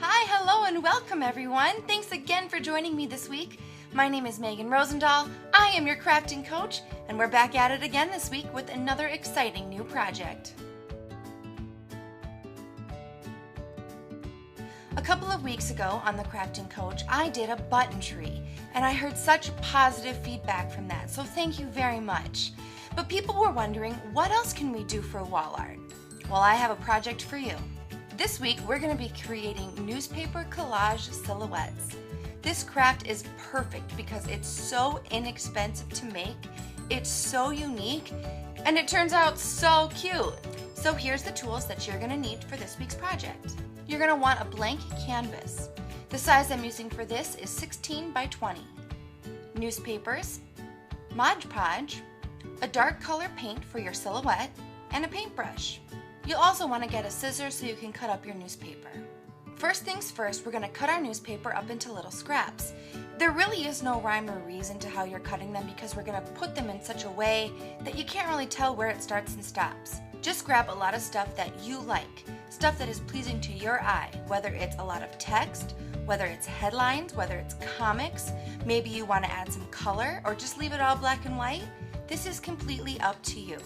Hi, hello, and welcome everyone. Thanks again for joining me this week. My name is Megan Rosendahl. I am your crafting coach, and we're back at it again this week with another exciting new project. A couple of weeks ago on the Crafting Coach, I did a button tree, and I heard such positive feedback from that, so thank you very much. But people were wondering, what else can we do for wall art? Well, I have a project for you. This week, we're going to be creating newspaper collage silhouettes. This craft is perfect because it's so inexpensive to make, it's so unique, and it turns out so cute. So here's the tools that you're going to need for this week's project. You're going to want a blank canvas. The size I'm using for this is 16 by 20. Newspapers, Mod Podge, a dark color paint for your silhouette, and a paintbrush. You'll also want to get a scissors so you can cut up your newspaper. First things first, we're going to cut our newspaper up into little scraps. There really is no rhyme or reason to how you're cutting them because we're going to put them in such a way that you can't really tell where it starts and stops. Just grab a lot of stuff that you like, stuff that is pleasing to your eye, whether it's a lot of text, whether it's headlines, whether it's comics, maybe you want to add some color or just leave it all black and white. This is completely up to you.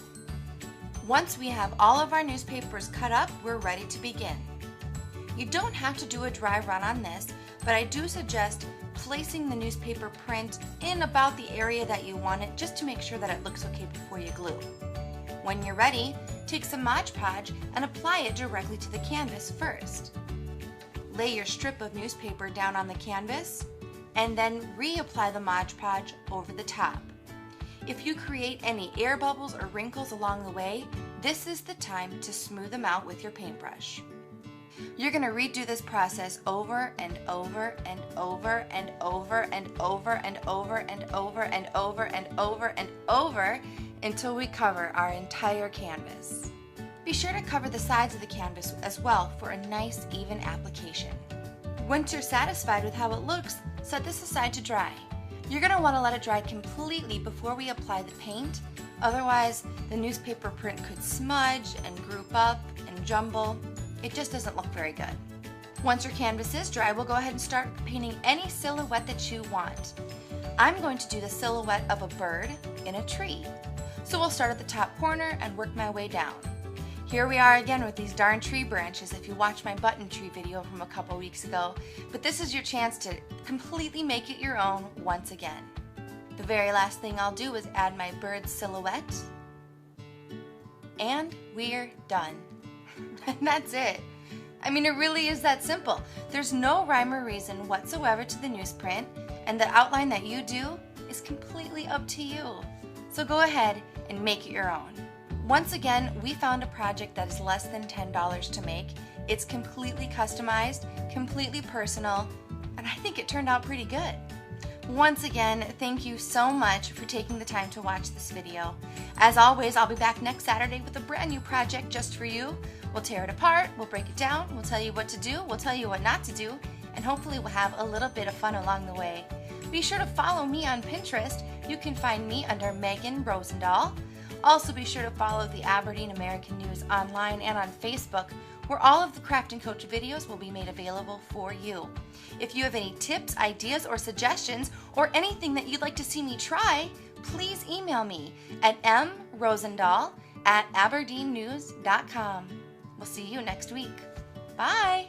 Once we have all of our newspapers cut up, we're ready to begin. You don't have to do a dry run on this, but I do suggest placing the newspaper print in about the area that you want it just to make sure that it looks okay before you glue. When you're ready, take some Mod Podge and apply it directly to the canvas first. Lay your strip of newspaper down on the canvas and then reapply the Mod Podge over the top. If you create any air bubbles or wrinkles along the way, this is the time to smooth them out with your paintbrush. You're going to redo this process over and over and over and over and over and over and over and over and over and over until we cover our entire canvas. Be sure to cover the sides of the canvas as well for a nice even application. Once you're satisfied with how it looks, set this aside to dry. You're going to want to let it dry completely before we apply the paint, otherwise the newspaper print could smudge and group up and jumble. It just doesn't look very good. Once your canvas is dry, we'll go ahead and start painting any silhouette that you want. I'm going to do the silhouette of a bird in a tree. So we'll start at the top corner and work my way down. Here we are again with these darn tree branches if you watched my button tree video from a couple weeks ago, but this is your chance to completely make it your own once again. The very last thing I'll do is add my bird silhouette, and we're done. And that's it. I mean, it really is that simple. There's no rhyme or reason whatsoever to the newsprint, and the outline that you do is completely up to you. So go ahead and make it your own. Once again, we found a project that is less than $10 to make. It's completely customized, completely personal, and I think it turned out pretty good. Once again, thank you so much for taking the time to watch this video. As always, I'll be back next Saturday with a brand new project just for you. We'll tear it apart, we'll break it down, we'll tell you what to do, we'll tell you what not to do, and hopefully we'll have a little bit of fun along the way. Be sure to follow me on Pinterest. You can find me under Megan Rosendahl. Also be sure to follow the Aberdeen American News online and on Facebook, where all of the Crafting Coach videos will be made available for you. If you have any tips, ideas, or suggestions, or anything that you'd like to see me try, please email me at mrosendahl@aberdeennews.com. We'll see you next week. Bye!